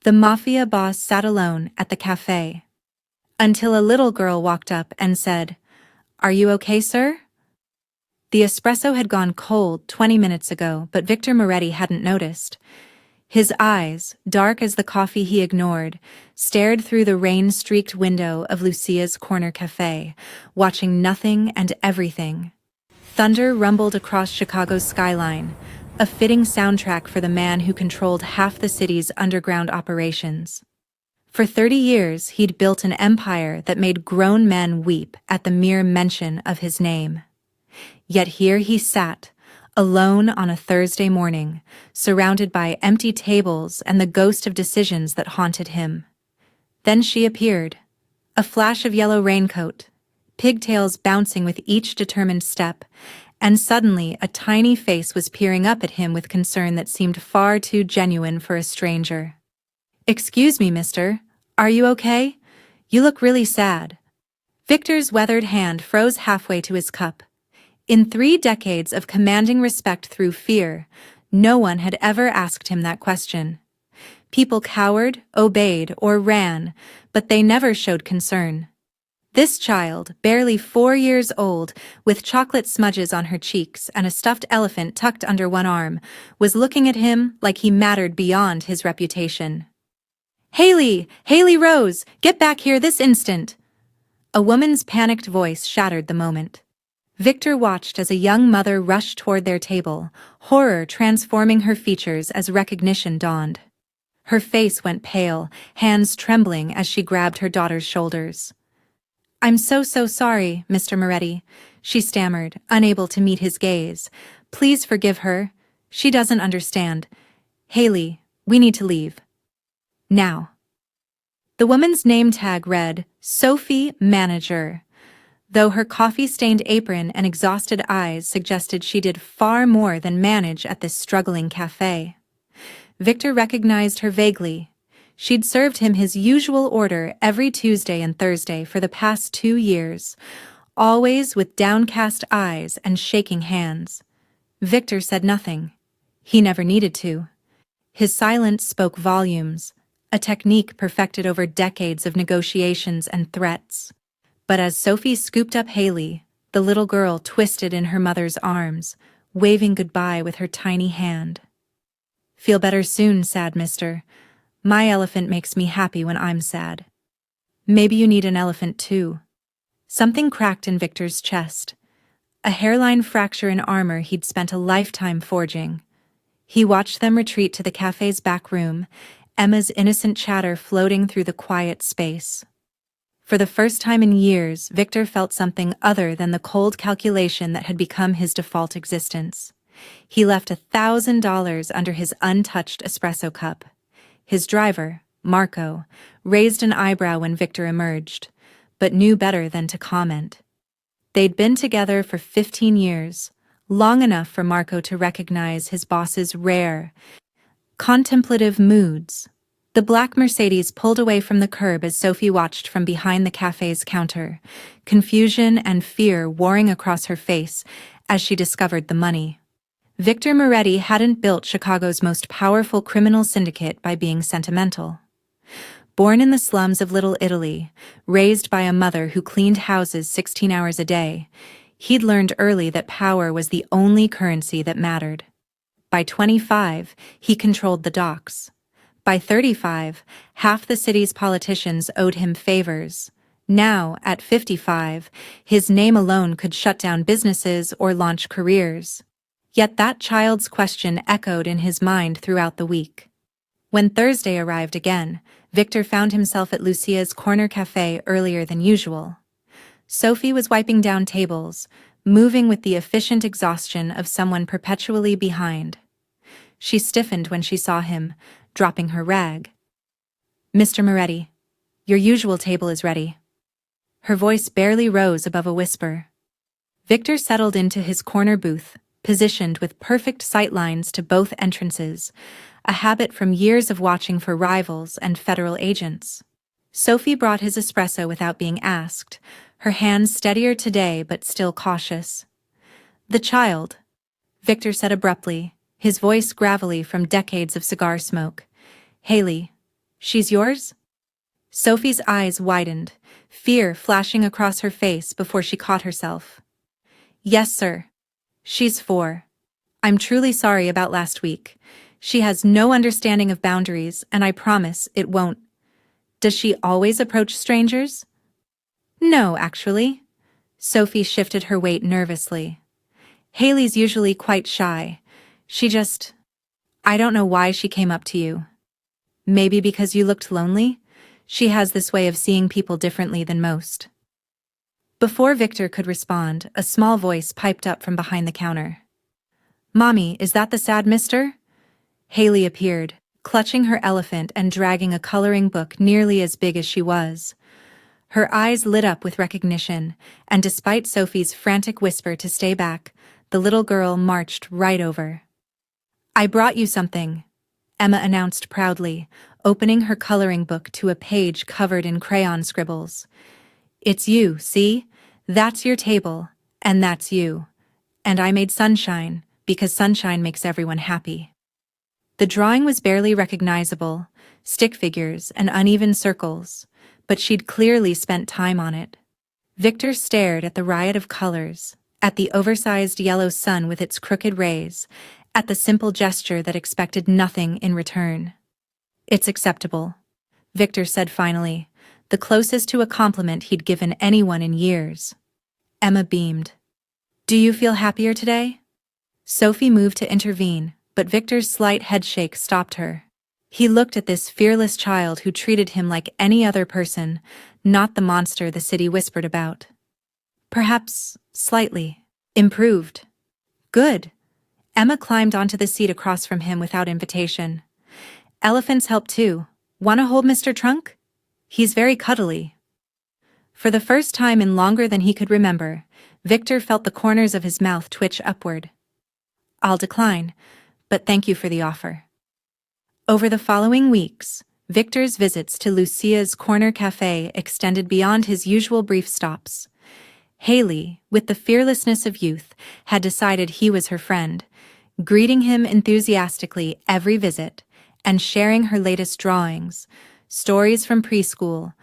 The Mafia boss sat alone at the café. Until a little girl walked up and said, "Are you okay, sir?" The espresso had gone cold 20 minutes ago, but Victor Moretti hadn't noticed. His eyes, dark as the coffee he ignored, stared through the rain-streaked window of Lucia's corner café, watching nothing and everything. Thunder rumbled across Chicago's skyline, a fitting soundtrack for the man who controlled half the city's underground operations. For 30 years, he'd built an empire that made grown men weep at the mere mention of his name. Yet here he sat, alone on a Thursday morning, surrounded by empty tables and the ghost of decisions that haunted him. Then she appeared, a flash of yellow raincoat, pigtails bouncing with each determined step, and suddenly a tiny face was peering up at him with concern that seemed far too genuine for a stranger. "Excuse me, mister. Are you okay? You look really sad." Victor's weathered hand froze halfway to his cup. In 3 decades of commanding respect through fear, no one had ever asked him that question. People cowered, obeyed, or ran, but they never showed concern. This child, barely 4 years old, with chocolate smudges on her cheeks and a stuffed elephant tucked under one arm, was looking at him like he mattered beyond his reputation. "Hayley! Hayley Rose! Get back here this instant!" A woman's panicked voice shattered the moment. Victor watched as a young mother rushed toward their table, horror transforming her features as recognition dawned. Her face went pale, hands trembling as she grabbed her daughter's shoulders. "I'm so sorry, Mr. Moretti," she stammered, unable to meet his gaze. "Please forgive her. She doesn't understand. Hayley, we need to leave. Now." The woman's name tag read, Sophie Manager, though her coffee-stained apron and exhausted eyes suggested she did far more than manage at this struggling cafe. Victor recognized her vaguely. She'd served him his usual order every Tuesday and Thursday for the past 2 years, always with downcast eyes and shaking hands. Victor said nothing. He never needed to. His silence spoke volumes, a technique perfected over decades of negotiations and threats. But as Sophie scooped up Hayley, the little girl twisted in her mother's arms, waving goodbye with her tiny hand. "Feel better soon, sad mister. My elephant makes me happy when I'm sad. Maybe you need an elephant too." Something cracked in Victor's chest. A hairline fracture in armor he'd spent a lifetime forging. He watched them retreat to the cafe's back room, Emma's innocent chatter floating through the quiet space. For the first time in years, Victor felt something other than the cold calculation that had become his default existence. He left $1,000 under his untouched espresso cup. His driver, Marco, raised an eyebrow when Victor emerged, but knew better than to comment. They'd been together for 15 years, long enough for Marco to recognize his boss's rare, contemplative moods. The black Mercedes pulled away from the curb as Sophie watched from behind the cafe's counter, confusion and fear warring across her face as she discovered the money. Victor Moretti hadn't built Chicago's most powerful criminal syndicate by being sentimental. Born in the slums of Little Italy, raised by a mother who cleaned houses 16 hours a day, he'd learned early that power was the only currency that mattered. By 25, he controlled the docks. By 35, half the city's politicians owed him favors. Now, at 55, his name alone could shut down businesses or launch careers. Yet that child's question echoed in his mind throughout the week. When Thursday arrived again, Victor found himself at Lucia's corner cafe earlier than usual. Sophie was wiping down tables, moving with the efficient exhaustion of someone perpetually behind. She stiffened when she saw him, dropping her rag. "Mr. Moretti, your usual table is ready." Her voice barely rose above a whisper. Victor settled into his corner booth, positioned with perfect sightlines to both entrances, a habit from years of watching for rivals and federal agents. Sophie brought his espresso without being asked, her hands steadier today but still cautious. "The child," Victor said abruptly, his voice gravelly from decades of cigar smoke. "Hayley. She's yours? Sophie's eyes widened, fear flashing across her face before she caught herself. Yes, sir. She's 4. I'm truly sorry about last week. She has no understanding of boundaries, and I promise it won't. Does she always approach strangers? No, actually. Sophie shifted her weight nervously. Hayley's usually quite shy. I don't know why she came up to you. Maybe because you looked lonely? She has this way of seeing people differently than most. Before Victor could respond, a small voice piped up from behind the counter. Mommy, is that the sad mister? Hayley appeared, clutching her elephant and dragging a coloring book nearly as big as she was. Her eyes lit up with recognition, and despite Sophie's frantic whisper to stay back, the little girl marched right over. I brought you something, Emma announced proudly, opening her coloring book to a page covered in crayon scribbles. It's you, see? That's your table, and that's you. And I made sunshine, because sunshine makes everyone happy. The drawing was barely recognizable, stick figures and uneven circles, but she'd clearly spent time on it. Victor stared at the riot of colors, at the oversized yellow sun with its crooked rays, at the simple gesture that expected nothing in return. It's acceptable, Victor said finally, the closest to a compliment he'd given anyone in years. Emma beamed. Do you feel happier today? Sophie moved to intervene, but Victor's slight headshake stopped her. He looked at this fearless child who treated him like any other person, not the monster the city whispered about. Perhaps slightly improved. Good. Emma climbed onto the seat across from him without invitation. Elephants help too. Wanna hold Mr. Trunk? He's very cuddly. For the first time in longer than he could remember, Victor felt the corners of his mouth twitch upward. I'll decline, but thank you for the offer. Over the following weeks, Victor's visits to Lucia's corner café extended beyond his usual brief stops. Hayley, with the fearlessness of youth, had decided he was her friend, greeting him enthusiastically every visit, and sharing her latest drawings, stories from preschool,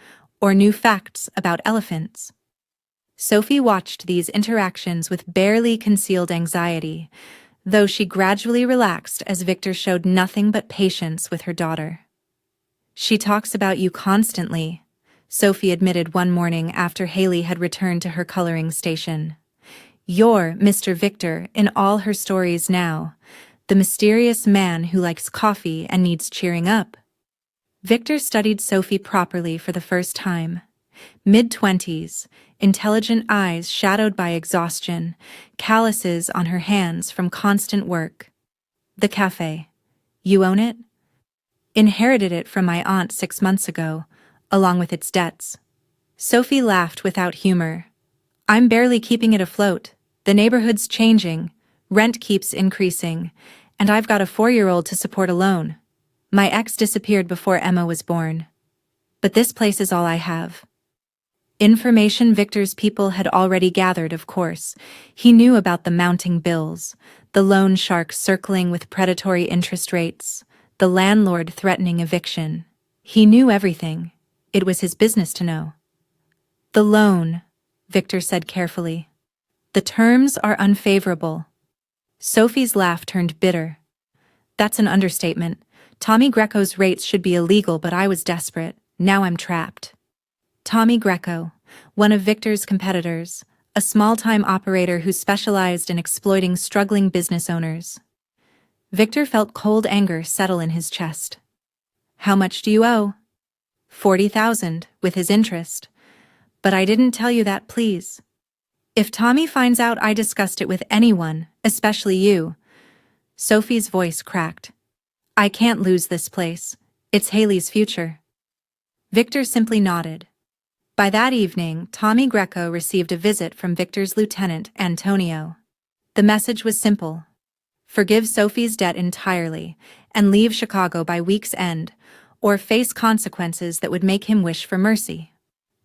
or new facts about elephants. Sophie watched these interactions with barely concealed anxiety, though she gradually relaxed as Victor showed nothing but patience with her daughter. She talks about you constantly, Sophie admitted one morning after Hayley had returned to her coloring station. You're Mr. Victor in all her stories now, the mysterious man who likes coffee and needs cheering up. Victor studied Sophie properly for the first time. Mid-20s, intelligent eyes shadowed by exhaustion, calluses on her hands from constant work. The cafe. You own it? Inherited it from my aunt 6 months ago, along with its debts. Sophie laughed without humor. I'm barely keeping it afloat. The neighborhood's changing, rent keeps increasing, and I've got a 4-year-old to support alone. My ex disappeared before Emma was born. But this place is all I have. Information Victor's people had already gathered, of course. He knew about the mounting bills, the loan shark circling with predatory interest rates, the landlord threatening eviction. He knew everything. It was his business to know. The loan, Victor said carefully. The terms are unfavorable. Sophie's laugh turned bitter. That's an understatement. Tommy Greco's rates should be illegal, but I was desperate. Now I'm trapped. Tommy Greco, one of Victor's competitors, a small-time operator who specialized in exploiting struggling business owners. Victor felt cold anger settle in his chest. How much do you owe? 40,000, with his interest. But I didn't tell you that, please. If Tommy finds out I discussed it with anyone, especially you. Sophie's voice cracked. I can't lose this place. It's Hayley's future. Victor simply nodded. By that evening, Tommy Greco received a visit from Victor's lieutenant, Antonio. The message was simple. Forgive Sophie's debt entirely, and leave Chicago by week's end, or face consequences that would make him wish for mercy.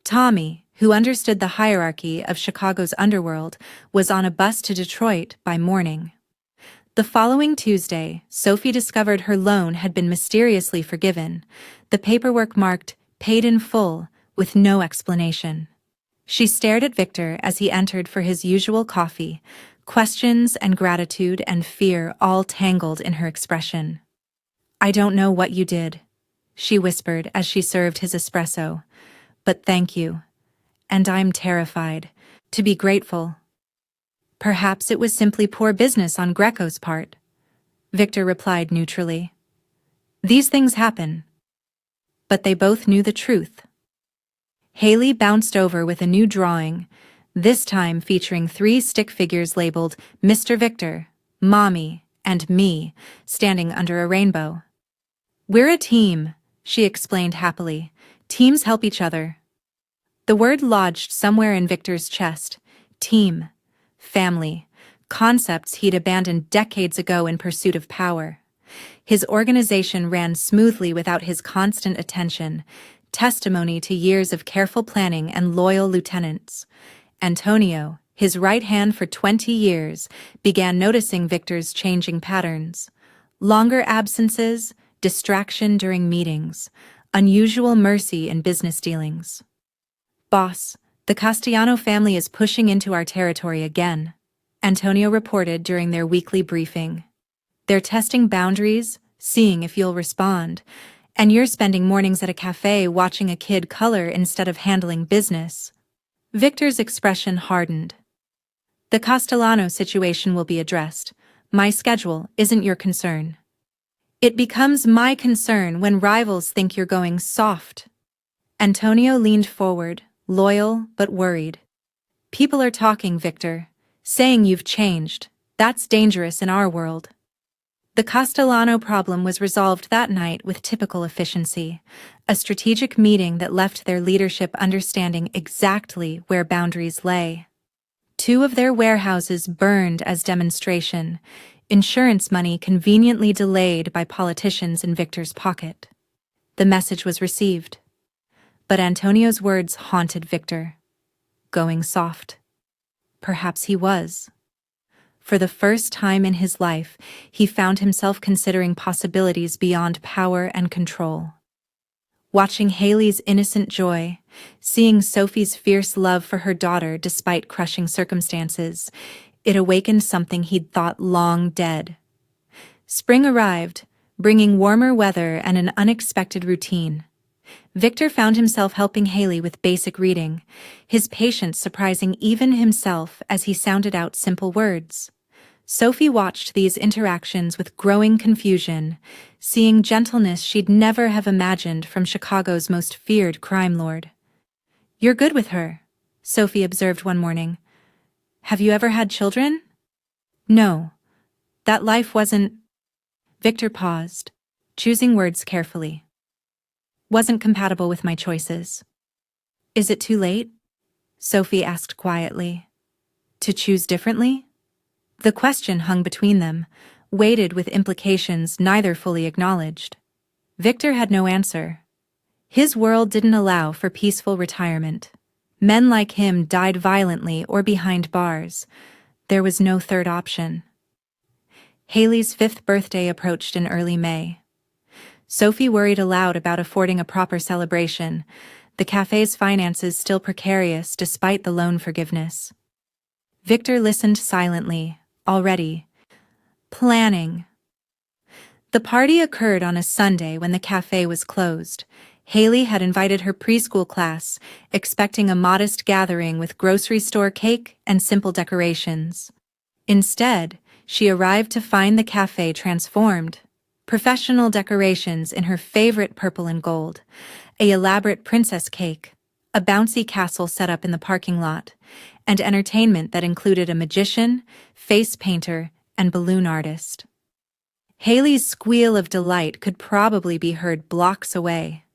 Tommy, who understood the hierarchy of Chicago's underworld, was on a bus to Detroit by morning. The following Tuesday, Sophie discovered her loan had been mysteriously forgiven, the paperwork marked "paid in full," with no explanation. She stared at Victor as he entered for his usual coffee, questions and gratitude and fear all tangled in her expression. "I don't know what you did," she whispered as she served his espresso, "but thank you. And I'm terrified. To be grateful." "Perhaps it was simply poor business on Greco's part," Victor replied neutrally. "These things happen." But they both knew the truth. Hayley bounced over with a new drawing, this time featuring 3 stick figures labeled Mr. Victor, Mommy, and me, standing under a rainbow. "We're a team," she explained happily. "Teams help each other." The word lodged somewhere in Victor's chest. Team. Family. Concepts he'd abandoned decades ago in pursuit of power. His organization ran smoothly without his constant attention, testimony to years of careful planning and loyal lieutenants. Antonio, his right hand for 20 years, began noticing Victor's changing patterns. Longer absences, distraction during meetings, unusual mercy in business dealings. "Boss, the Castellano family is pushing into our territory again," Antonio reported during their weekly briefing. "They're testing boundaries, seeing if you'll respond, and you're spending mornings at a cafe watching a kid color instead of handling business." Victor's expression hardened. "The Castellano situation will be addressed. My schedule isn't your concern." "It becomes my concern when rivals think you're going soft." Antonio leaned forward, loyal but worried. "People are talking, Victor, saying you've changed. That's dangerous in our world." The Castellano problem was resolved that night with typical efficiency, a strategic meeting that left their leadership understanding exactly where boundaries lay. 2 of their warehouses burned as demonstration, insurance money conveniently delayed by politicians in Victor's pocket. The message was received. But Antonio's words haunted Victor. Going soft. Perhaps he was. For the first time in his life, he found himself considering possibilities beyond power and control. Watching Hayley's innocent joy, seeing Sophie's fierce love for her daughter despite crushing circumstances, it awakened something he'd thought long dead. Spring arrived, bringing warmer weather and an unexpected routine. Victor found himself helping Hayley with basic reading, his patience surprising even himself as he sounded out simple words. Sophie watched these interactions with growing confusion, seeing gentleness she'd never have imagined from Chicago's most feared crime lord. "You're good with her," Sophie observed one morning. "Have you ever had children?" "No. That life wasn't—" Victor paused, choosing words carefully. "Wasn't compatible with my choices." "Is it too late?" Sophie asked quietly. "To choose differently?" The question hung between them, weighted with implications neither fully acknowledged. Victor had no answer. His world didn't allow for peaceful retirement. Men like him died violently or behind bars. There was no third option. Hayley's 5th birthday approached in early May. Sophie worried aloud about affording a proper celebration, the cafe's finances still precarious despite the loan forgiveness. Victor listened silently, already planning. The party occurred on a Sunday when the cafe was closed. Hayley had invited her preschool class, expecting a modest gathering with grocery store cake and simple decorations. Instead, she arrived to find the cafe transformed. Professional decorations in her favorite purple and gold, an elaborate princess cake, a bouncy castle set up in the parking lot, and entertainment that included a magician, face painter, and balloon artist. Hayley's squeal of delight could probably be heard blocks away.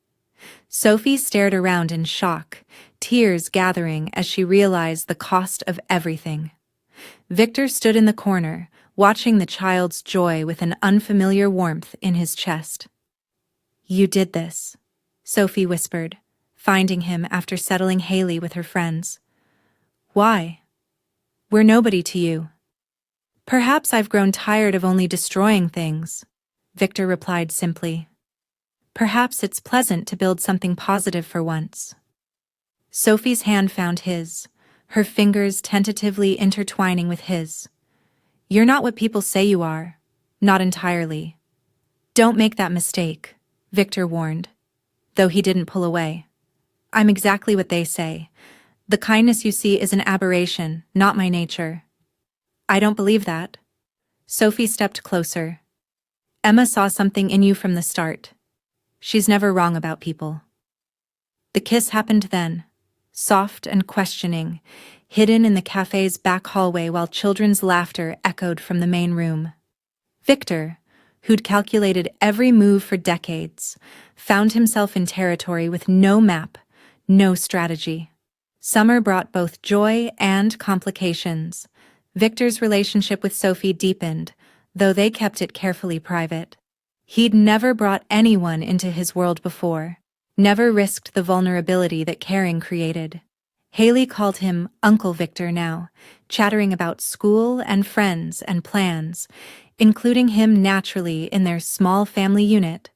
Sophie stared around in shock, tears gathering as she realized the cost of everything. Victor stood in the corner, watching the child's joy with an unfamiliar warmth in his chest. "You did this," Sophie whispered, finding him after settling Hayley with her friends. "Why?" "We're nobody to you." Perhaps I've grown tired of only destroying things, Victor replied simply. Perhaps it's pleasant to build something positive for once. Sophie's hand found his, her fingers tentatively intertwining with his. You're not what people say you are. Not entirely. Don't make that mistake, Victor warned, though he didn't pull away. I'm exactly what they say. The kindness you see is an aberration, not my nature. I don't believe that. Sophie stepped closer. Emma saw something in you from the start. She's never wrong about people. The kiss happened then, soft and questioning, hidden in the cafe's back hallway while children's laughter echoed from the main room. Victor, who'd calculated every move for decades, found himself in territory with no map, no strategy. Summer brought both joy and complications. Victor's relationship with Sophie deepened, though they kept it carefully private. He'd never brought anyone into his world before, never risked the vulnerability that caring created. Hayley called him Uncle Victor now, chattering about school and friends and plans, including him naturally in their small family unit.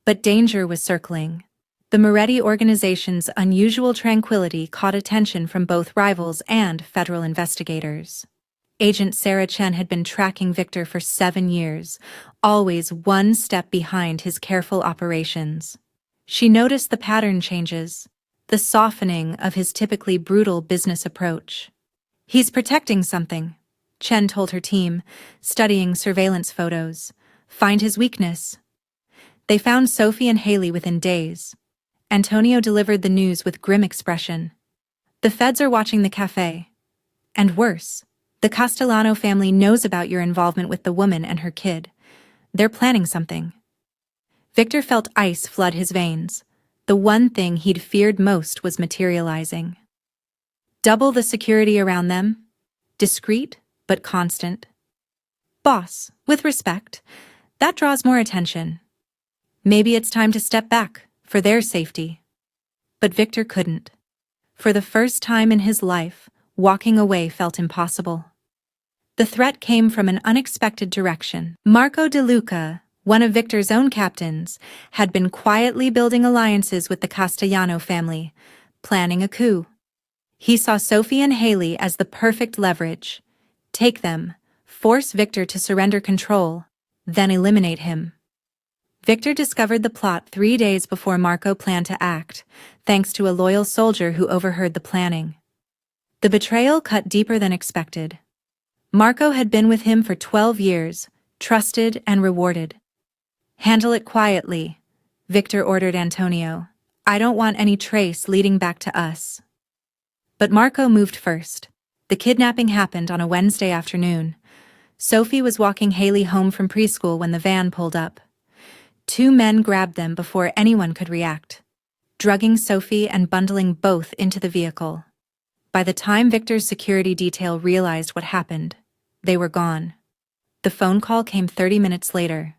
But danger was circling. The Moretti organization's unusual tranquility caught attention from both rivals and federal investigators. Agent Sarah Chen had been tracking Victor for 7 years, always one step behind his careful operations. She noticed the pattern changes, the softening of his typically brutal business approach. He's protecting something, Chen told her team, studying surveillance photos. Find his weakness. They found Sophie and Hayley within days. Antonio delivered the news with grim expression. The feds are watching the cafe. And worse, the Castellano family knows about your involvement with the woman and her kid. They're planning something. Victor felt ice flood his veins. The one thing he'd feared most was materializing. Double the security around them. Discreet, but constant. Boss, with respect, that draws more attention. Maybe it's time to step back, for their safety. But Victor couldn't. For the first time in his life, walking away felt impossible. The threat came from an unexpected direction. Marco De Luca, one of Victor's own captains, had been quietly building alliances with the Castellano family, planning a coup. He saw Sophie and Hayley as the perfect leverage. Take them, force Victor to surrender control, then eliminate him. Victor discovered the plot 3 days before Marco planned to act, thanks to a loyal soldier who overheard the planning. The betrayal cut deeper than expected. Marco had been with him for 12 years, trusted and rewarded. Handle it quietly, Victor ordered Antonio. I don't want any trace leading back to us. But Marco moved first. The kidnapping happened on a Wednesday afternoon. Sophie was walking Hayley home from preschool when the van pulled up. 2 men grabbed them before anyone could react, drugging Sophie and bundling both into the vehicle. By the time Victor's security detail realized what happened, they were gone. The phone call came 30 minutes later.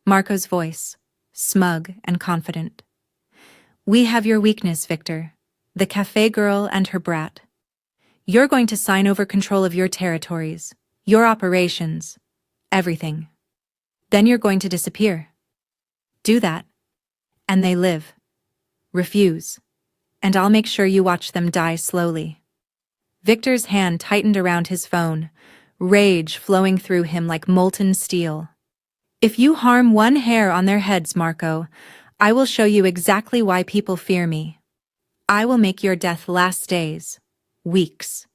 Marco's voice, smug and confident. We have your weakness, Victor. The cafe girl and her brat. You're going to sign over control of your territories, your operations, everything. Then you're going to disappear. Do that. And they live. Refuse. And I'll make sure you watch them die slowly. Victor's hand tightened around his phone, rage flowing through him like molten steel. If you harm one hair on their heads, Marco, I will show you exactly why people fear me. I will make your death last days, weeks.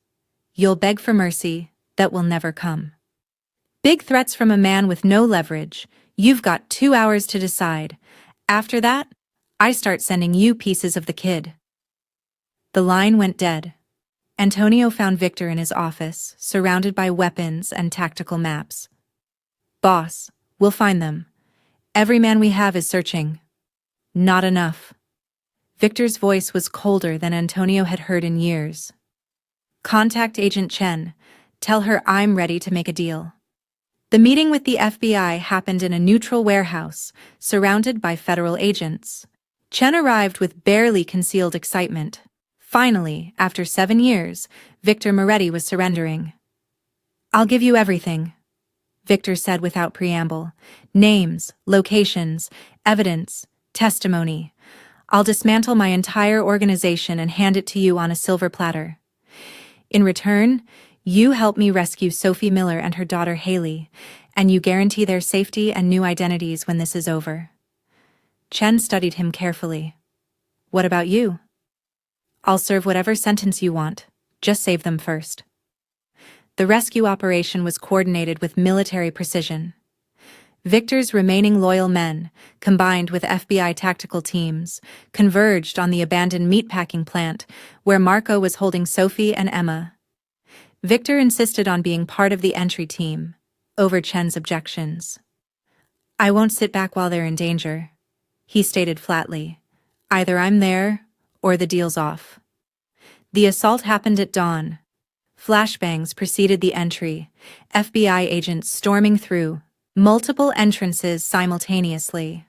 You'll beg for mercy that will never come. Big threats from a man with no leverage. You've got 2 hours to decide. After that, I start sending you pieces of the kid. The line went dead. Antonio found Victor in his office, surrounded by weapons and tactical maps. Boss, we'll find them. Every man we have is searching. Not enough. Victor's voice was colder than Antonio had heard in years. Contact Agent Chen. Tell her I'm ready to make a deal. The meeting with the FBI happened in a neutral warehouse, surrounded by federal agents. Chen arrived with barely concealed excitement. Finally, after 7 years, Victor Moretti was surrendering. I'll give you everything, Victor said without preamble. Names, locations, evidence, testimony. I'll dismantle my entire organization and hand it to you on a silver platter. In return, you help me rescue Sophie Miller and her daughter Hayley, and you guarantee their safety and new identities when this is over. Chen studied him carefully. What about you? I'll serve whatever sentence you want. Just save them first. The rescue operation was coordinated with military precision. Victor's remaining loyal men, combined with FBI tactical teams, converged on the abandoned meatpacking plant where Marco was holding Sophie and Emma. Victor insisted on being part of the entry team, over Chen's objections. I won't sit back while they're in danger, he stated flatly. Either I'm there, or the deal's off. The assault happened at dawn. Flashbangs preceded the entry, FBI agents storming through, multiple entrances simultaneously.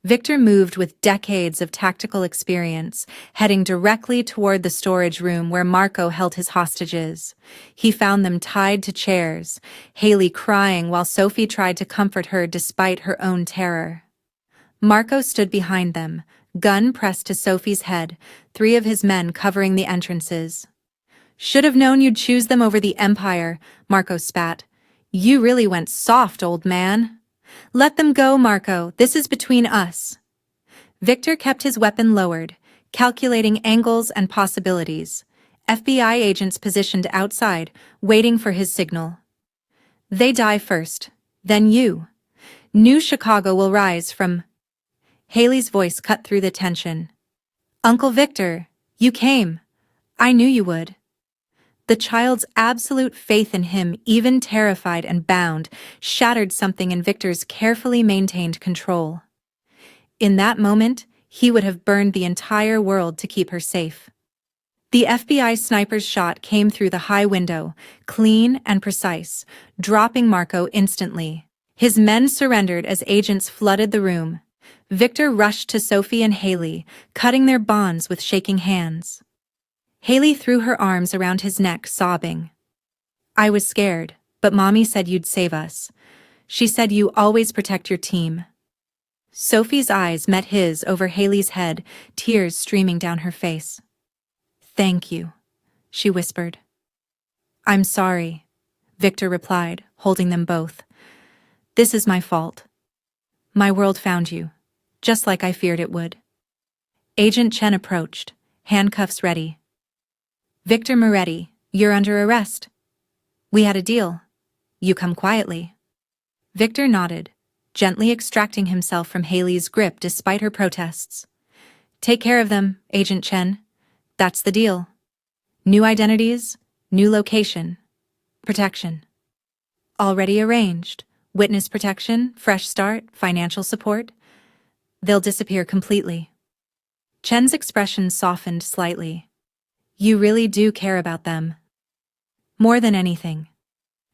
Victor moved with decades of tactical experience, heading directly toward the storage room where Marco held his hostages. He found them tied to chairs, Hayley crying while Sophie tried to comfort her despite her own terror. Marco stood behind them, gun pressed to Sophie's head, 3 of his men covering the entrances. Should have known you'd choose them over the Empire, Marco spat. You really went soft, old man. Let them go, Marco. This is between us. Victor kept his weapon lowered, calculating angles and possibilities. FBI agents positioned outside, waiting for his signal. They die first, then you. New Chicago will rise from... Hayley's voice cut through the tension. Uncle Victor, you came. I knew you would. The child's absolute faith in him, even terrified and bound, shattered something in Victor's carefully maintained control. In that moment, he would have burned the entire world to keep her safe. The FBI sniper's shot came through the high window, clean and precise, dropping Marco instantly. His men surrendered as agents flooded the room. Victor rushed to Sophie and Hayley, cutting their bonds with shaking hands. Hayley threw her arms around his neck, sobbing. I was scared, but Mommy said you'd save us. She said you always protect your team. Sophie's eyes met his over Hayley's head, tears streaming down her face. Thank you, she whispered. I'm sorry, Victor replied, holding them both. This is my fault. My world found you, just like I feared it would. Agent Chen approached, handcuffs ready. Victor Moretti, you're under arrest. We had a deal. You come quietly. Victor nodded, gently extracting himself from Hayley's grip despite her protests. Take care of them, Agent Chen. That's the deal. New identities, new location, protection. Already arranged. Witness protection, fresh start, financial support. They'll disappear completely. Chen's expression softened slightly. You really do care about them. More than anything.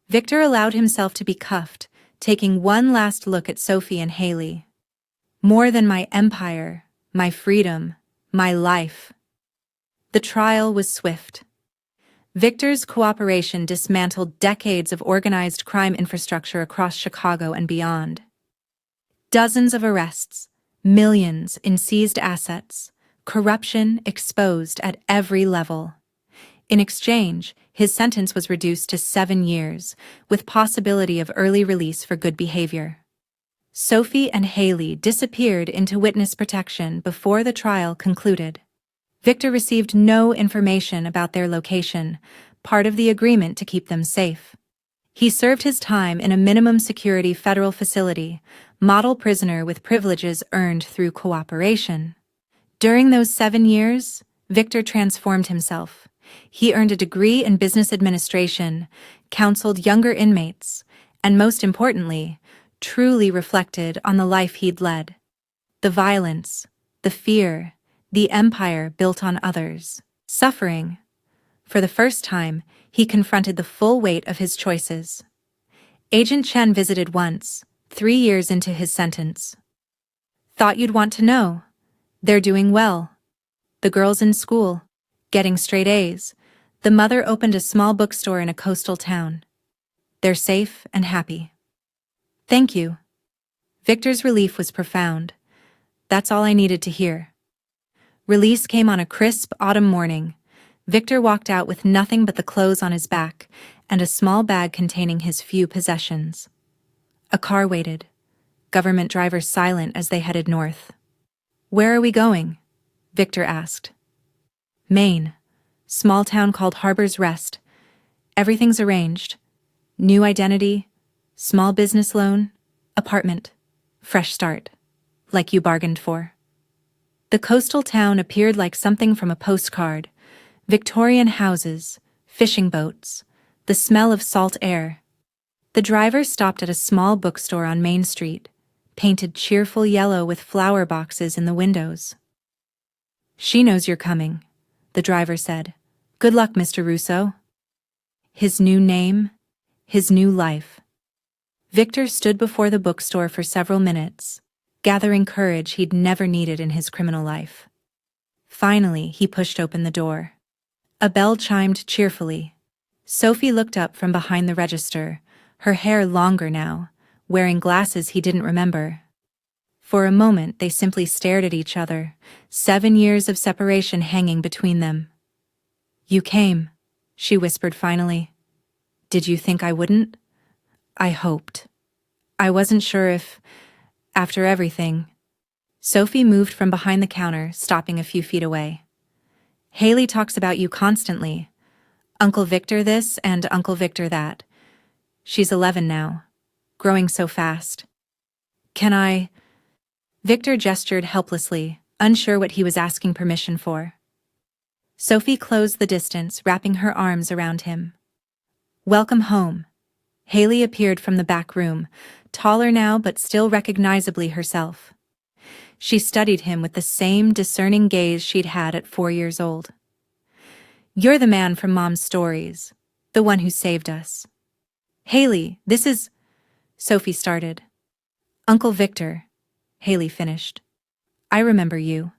Victor allowed himself to be cuffed, taking one last look at Sophie and Hayley. More than my empire, my freedom, my life. The trial was swift. Victor's cooperation dismantled decades of organized crime infrastructure across Chicago and beyond. Dozens of arrests, millions in seized assets, corruption exposed at every level. In exchange, his sentence was reduced to 7 years, with possibility of early release for good behavior. Sophie and Hayley disappeared into witness protection before the trial concluded. Victor received no information about their location, part of the agreement to keep them safe. He served his time in a minimum security federal facility, model prisoner with privileges earned through cooperation. During those 7 years, Victor transformed himself. He earned a degree in business administration, counseled younger inmates, and most importantly, truly reflected on the life he'd led. The violence, the fear, the empire built on others. Suffering. For the first time, he confronted the full weight of his choices. Agent Chen visited once, 3 years into his sentence. Thought you'd want to know. They're doing well. The girl's in school, getting straight A's. The mother opened a small bookstore in a coastal town. They're safe and happy. Thank you. Victor's relief was profound. That's all I needed to hear. Release came on a crisp autumn morning. Victor walked out with nothing but the clothes on his back and a small bag containing his few possessions. A car waited, government driver silent as they headed north. Where are we going? Victor asked. Maine. Small town called Harbor's Rest. Everything's arranged. New identity, small business loan, apartment, fresh start, like you bargained for. The coastal town appeared like something from a postcard. Victorian houses, fishing boats, the smell of salt air. The driver stopped at a small bookstore on Main Street, painted cheerful yellow with flower boxes in the windows. She knows you're coming, the driver said. Good luck, Mr. Russo. His new name, his new life. Victor stood before the bookstore for several minutes, gathering courage he'd never needed in his criminal life. Finally, he pushed open the door. A bell chimed cheerfully. Sophie looked up from behind the register, her hair longer now, wearing glasses he didn't remember. For a moment they simply stared at each other, 7 years of separation hanging between them. You came, she whispered finally. Did you think I wouldn't? I hoped. I wasn't sure if, after everything. Sophie moved from behind the counter, stopping a few feet away. Hayley talks about you constantly. Uncle Victor this and Uncle Victor that. She's 11 now, growing so fast. Can I? Victor gestured helplessly, unsure what he was asking permission for. Sophie closed the distance, wrapping her arms around him. Welcome home. Hayley appeared from the back room, taller now but still recognizably herself. She studied him with the same discerning gaze she'd had at 4 years old. You're the man from Mom's stories, the one who saved us. Hayley, this is... Sophie started. Uncle Victor, Hayley finished. I remember you.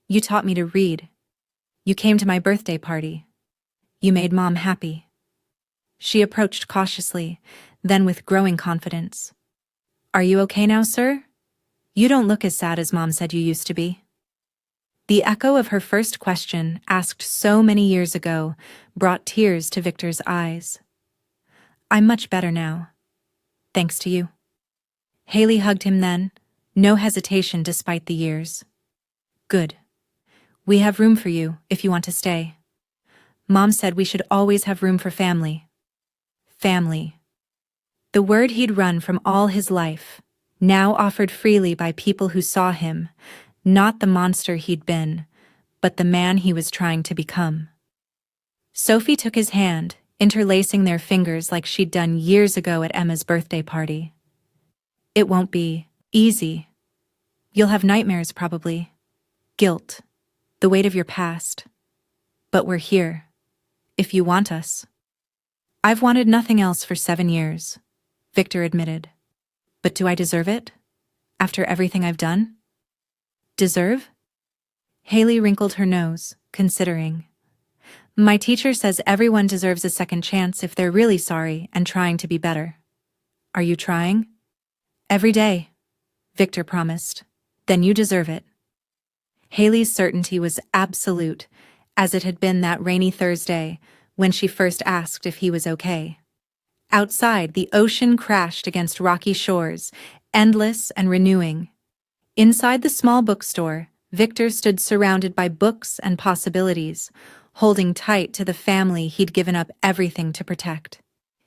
You taught me to read. You came to my birthday party. You made Mom happy. She approached cautiously, then with growing confidence. Are you okay now, sir? You don't look as sad as Mom said you used to be. The echo of her first question, asked so many years ago, brought tears to Victor's eyes. I'm much better now. Thanks to you. Hayley hugged him then, no hesitation despite the years. Good. We have room for you, if you want to stay. Mom said we should always have room for family. Family. The word he'd run from all his life, now offered freely by people who saw him, not the monster he'd been, but the man he was trying to become. Sophie took his hand, interlacing their fingers like she'd done years ago at Emma's birthday party. It won't be easy. You'll have nightmares probably. Guilt. The weight of your past. But we're here. If you want us. I've wanted nothing else for 7 years, Victor admitted. But do I deserve it? After everything I've done? Deserve? Hayley wrinkled her nose, considering. My teacher says everyone deserves a second chance if they're really sorry and trying to be better. Are you trying? Every day, Victor promised. Then you deserve it. Hayley's certainty was absolute, as it had been that rainy Thursday, when she first asked if he was okay. Outside, the ocean crashed against rocky shores, endless and renewing. Inside the small bookstore, Victor stood surrounded by books and possibilities, holding tight to the family he'd given up everything to protect.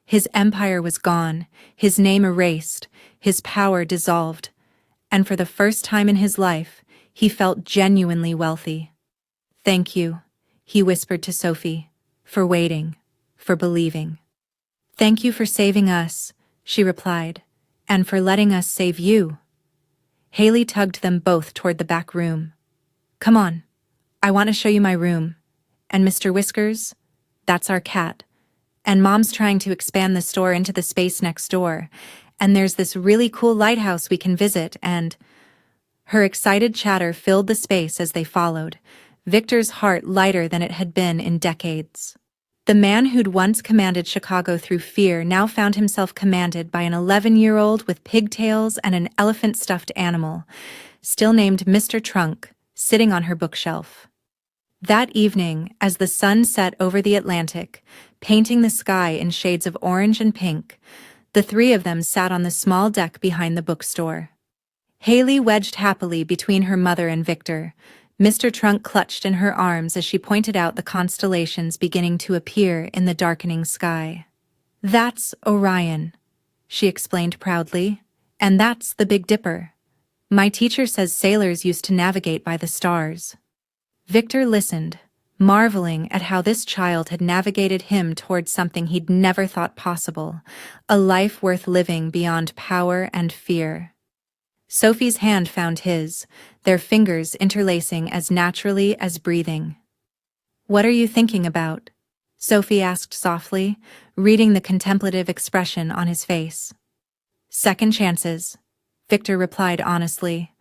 His empire was gone, his name erased, his power dissolved, and for the first time in his life, he felt genuinely wealthy. Thank you, he whispered to Sophie. For waiting, for believing. Thank you for saving us, she replied, and for letting us save you. Hayley tugged them both toward the back room. Come on, I want to show you my room. And Mr. Whiskers, that's our cat. And Mom's trying to expand the store into the space next door, and there's this really cool lighthouse we can visit, and... Her excited chatter filled the space as they followed, Victor's heart lighter than it had been in decades. The man who'd once commanded Chicago through fear now found himself commanded by an 11-year-old with pigtails and an elephant-stuffed animal, still named Mr. Trunk, sitting on her bookshelf. That evening, as the sun set over the Atlantic, painting the sky in shades of orange and pink, the three of them sat on the small deck behind the bookstore. Hayley wedged happily between her mother and Victor. Mr. Trunk clutched in her arms as she pointed out the constellations beginning to appear in the darkening sky. "That's Orion," she explained proudly, "and that's the Big Dipper. My teacher says sailors used to navigate by the stars." Victor listened, marveling at how this child had navigated him towards something he'd never thought possible, a life worth living beyond power and fear. Sophie's hand found his, their fingers interlacing as naturally as breathing. "What are you thinking about?" Sophie asked softly, reading the contemplative expression on his face. "Second chances," Victor replied honestly.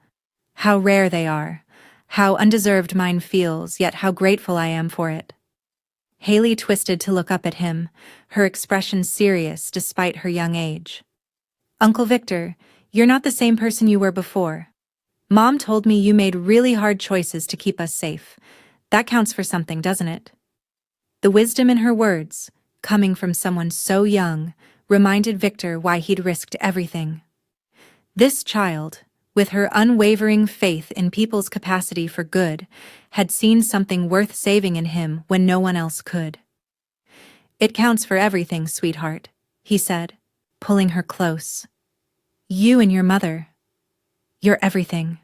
"How rare they are. How undeserved mine feels, yet how grateful I am for it." Hayley twisted to look up at him, her expression serious despite her young age. "Uncle Victor, you're not the same person you were before. Mom told me you made really hard choices to keep us safe. That counts for something, doesn't it?" The wisdom in her words, coming from someone so young, reminded Victor why he'd risked everything. This child, with her unwavering faith in people's capacity for good, had seen something worth saving in him when no one else could. "It counts for everything, sweetheart," he said, pulling her close. "You and your mother. You're everything."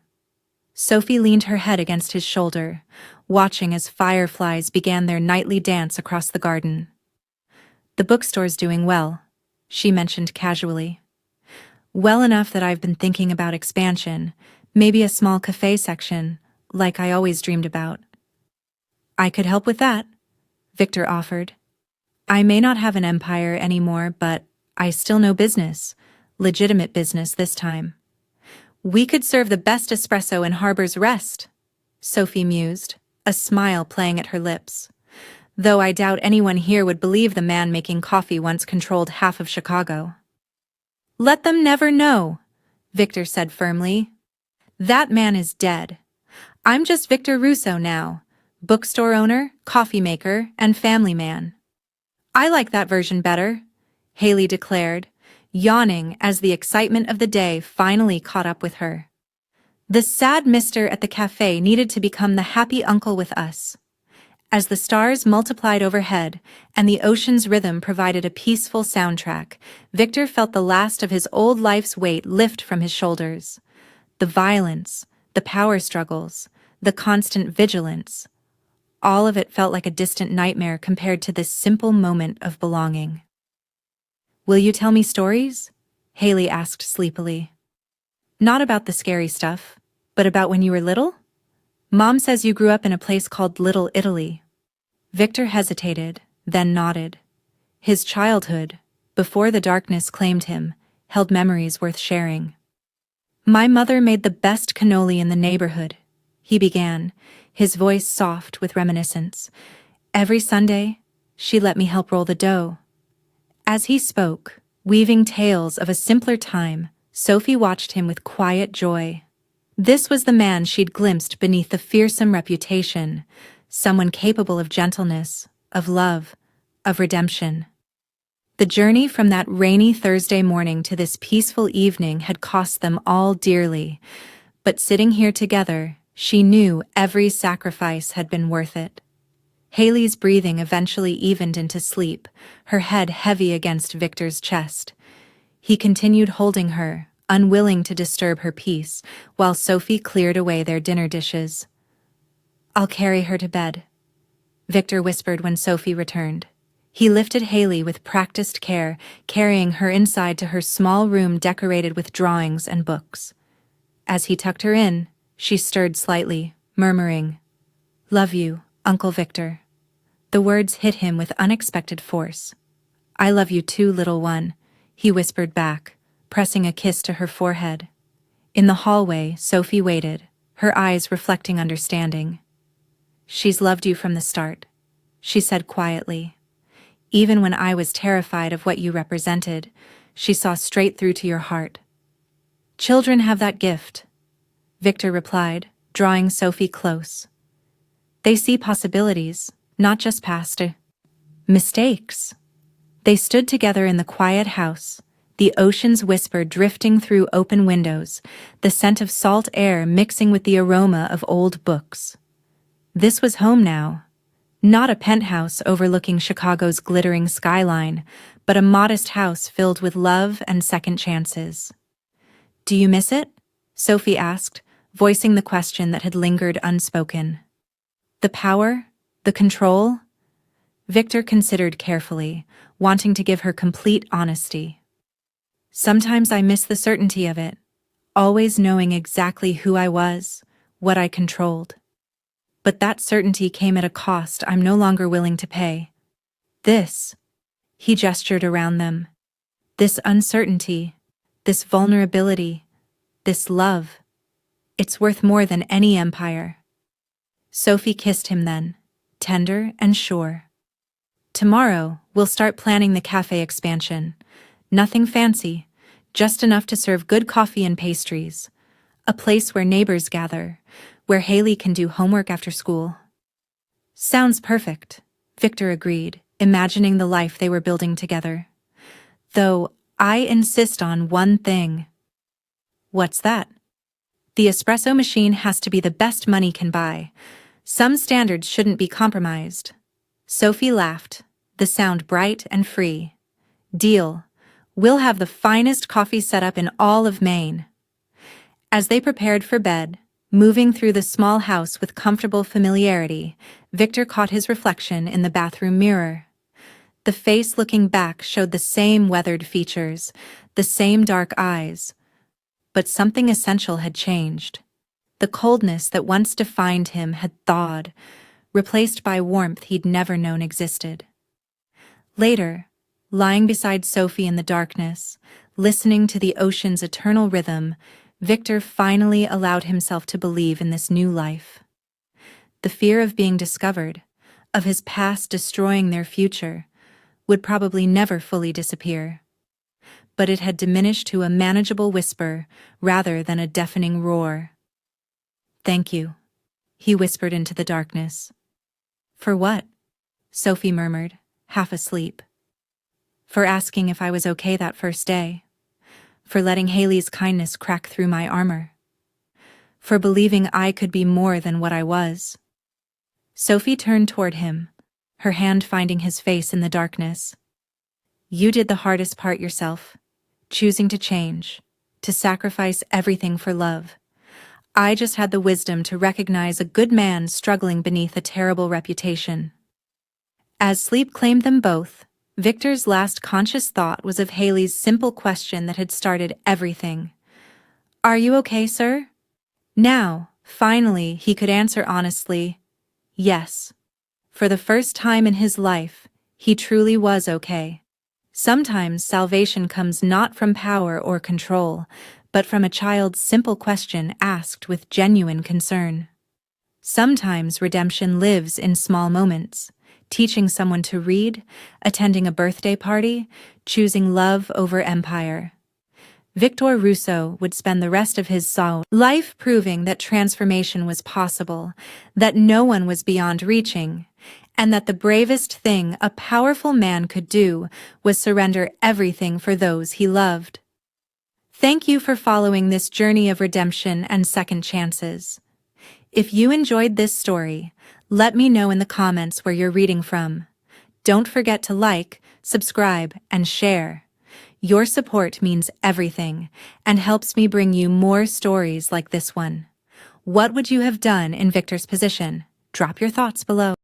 Sophie leaned her head against his shoulder, watching as fireflies began their nightly dance across the garden. "The bookstore's doing well," she mentioned casually. "Well enough that I've been thinking about expansion, maybe a small café section, like I always dreamed about." "I could help with that," Victor offered. "I may not have an empire anymore, but I still know business, legitimate business this time." "We could serve the best espresso in Harbor's Rest," Sophie mused, a smile playing at her lips. "Though I doubt anyone here would believe the man making coffee once controlled half of Chicago." "Let them never know," Victor said firmly. "That man is dead. I'm just Victor Russo now, bookstore owner, coffee maker, and family man." "I like that version better," Hayley declared, yawning as the excitement of the day finally caught up with her. The sad mister at the cafe needed to become the happy uncle with us. As the stars multiplied overhead and the ocean's rhythm provided a peaceful soundtrack, Victor felt the last of his old life's weight lift from his shoulders. The violence, the power struggles, the constant vigilance, all of it felt like a distant nightmare compared to this simple moment of belonging. "Will you tell me stories?" Hayley asked sleepily. "Not about the scary stuff, but about when you were little? Mom says you grew up in a place called Little Italy." Victor hesitated, then nodded. His childhood, before the darkness claimed him, held memories worth sharing. "My mother made the best cannoli in the neighborhood," he began, his voice soft with reminiscence. "Every Sunday, she let me help roll the dough." As he spoke, weaving tales of a simpler time, Sophie watched him with quiet joy. This was the man she'd glimpsed beneath the fearsome reputation, someone capable of gentleness, of love, of redemption. The journey from that rainy Thursday morning to this peaceful evening had cost them all dearly, but sitting here together, she knew every sacrifice had been worth it. Hayley's breathing eventually evened into sleep, her head heavy against Victor's chest. He continued holding her, unwilling to disturb her peace, while Sophie cleared away their dinner dishes. "I'll carry her to bed," Victor whispered when Sophie returned. He lifted Hayley with practiced care, carrying her inside to her small room decorated with drawings and books. As he tucked her in, she stirred slightly, murmuring, "Love you, Uncle Victor." The words hit him with unexpected force. "I love you too, little one," he whispered back, pressing a kiss to her forehead. In the hallway, Sophie waited, her eyes reflecting understanding. "She's loved you from the start," she said quietly. Even when I was terrified of what you represented, she saw straight through to your heart. Children have that gift, Victor replied, drawing Sophie close. They see possibilities, not just past mistakes. They stood together in the quiet house, the ocean's whisper drifting through open windows, the scent of salt air mixing with the aroma of old books. This was home now. Not a penthouse overlooking Chicago's glittering skyline, but a modest house filled with love and second chances. Do you miss it? Sophie asked, voicing the question that had lingered unspoken. The power? The control? Victor considered carefully, wanting to give her complete honesty. Sometimes I miss the certainty of it, always knowing exactly who I was, what I controlled. But that certainty came at a cost I'm no longer willing to pay. This, he gestured around them, this uncertainty, this vulnerability, this love, it's worth more than any empire. Sophie kissed him then, tender and sure. Tomorrow, we'll start planning the cafe expansion. Nothing fancy, just enough to serve good coffee and pastries. A place where neighbors gather, where Hayley can do homework after school. Sounds perfect, Victor agreed, imagining the life they were building together. Though, I insist on one thing. What's that? The espresso machine has to be the best money can buy. Some standards shouldn't be compromised. Sophie laughed, the sound bright and free. Deal. We'll have the finest coffee setup in all of Maine. As they prepared for bed, moving through the small house with comfortable familiarity, Victor caught his reflection in the bathroom mirror. The face looking back showed the same weathered features, the same dark eyes. But something essential had changed. The coldness that once defined him had thawed, replaced by warmth he'd never known existed. Later, lying beside Sophie in the darkness, listening to the ocean's eternal rhythm, Victor finally allowed himself to believe in this new life. The fear of being discovered, of his past destroying their future, would probably never fully disappear. But it had diminished to a manageable whisper rather than a deafening roar. Thank you, he whispered into the darkness. For what? Sophie murmured, half asleep. For asking if I was okay that first day. For letting Hayley's kindness crack through my armor. For believing I could be more than what I was. Sophie turned toward him, her hand finding his face in the darkness. You did the hardest part yourself, choosing to change, to sacrifice everything for love. I just had the wisdom to recognize a good man struggling beneath a terrible reputation. As sleep claimed them both, Victor's last conscious thought was of Hayley's simple question that had started everything. Are you okay, sir? Now, finally, he could answer honestly, yes. For the first time in his life, he truly was okay. Sometimes salvation comes not from power or control, but from a child's simple question asked with genuine concern. Sometimes redemption lives in small moments. Teaching someone to read, attending a birthday party, choosing love over empire. Victor Rousseau would spend the rest of his life proving that transformation was possible, that no one was beyond reaching, and that the bravest thing a powerful man could do was surrender everything for those he loved. Thank you for following this journey of redemption and second chances. If you enjoyed this story, let me know in the comments where you're reading from. Don't forget to like, subscribe, and share. Your support means everything and helps me bring you more stories like this one. What would you have done in Victor's position? Drop your thoughts below.